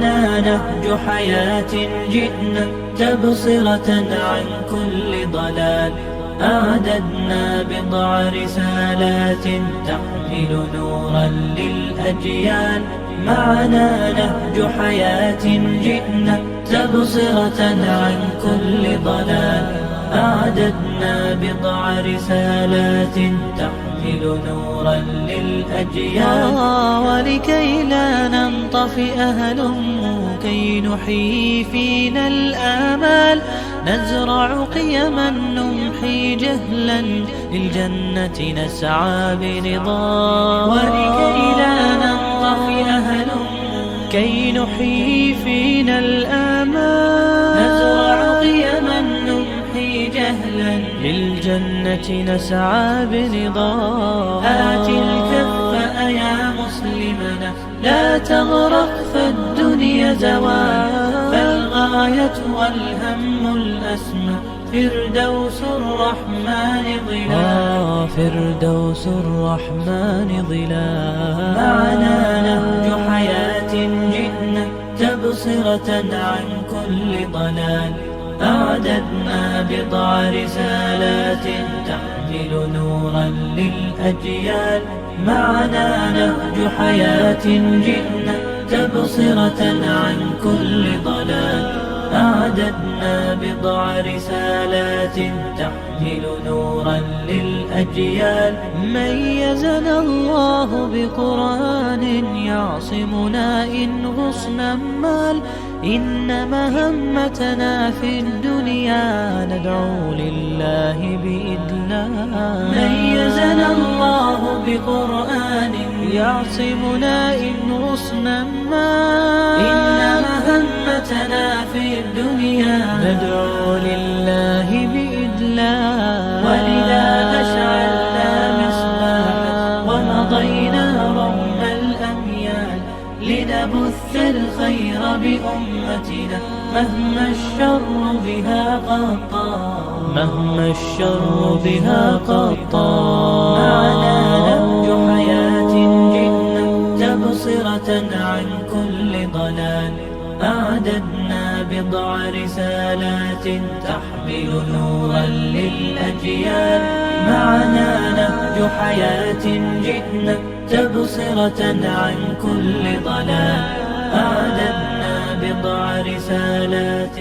معنا نهج حياة جئنا تبصرة عن كل ضلال. أعددنا بضع رسالات تحمل نورا للأجيال. معنا نهج حياة جئنا تبصرة عن كل ضلال. أعددنا بضع رسالات تحمل نورا للأجيال. ولكي لا ننطفئ هلموا كي نحيي فينا الآمال. نزرع قيما نمحي جهلا للجنة نسعى برضا. ولكي لا ننطفئ هلموا كي نحيي فينا الآمال. نزرع قيما نمحي جهلا للجنة نسعى برضا. آت الكف يا مسلمنا لا تغرق فالدنيا زوال. فالغاية والهم الأسمى فردوس الرحمن ظلال. فردوس الرحمن ظلال. معنا نهج حياة جئنا تبصرة عن كل ضلال. أعددنا بضع رسالات تحمل نورا للأجيال. معنا نهج حياة جئنا تبصرة عن كل ضلال. أعددنا بضع رسالات تحمل نورا للأجيال. ميزنا الله بقرآن يعصمنا إن غصنا مال. إن مهمتنا في الدنيا ندعو لله بإذلال. ميزنا الله بقرآن يعصمنا إن غصنا مال. إن مهمتنا في الدنيا ندعو لله بإذلال. ولذا أشعلنا مصباحا ومضينا رغم الأميال. لنبث الخير بأمتنا مهما الشر بها قد طال. مهما الشر بها قد طال. معنا نهج حياة جئنا تبصرة عن كل ضلال. أعددنا بضع رسالات تحمل نورا للأجيال. معنا نهج حياة جئنا تبصرة عن كل ضلال. أعددنا بضع رسالات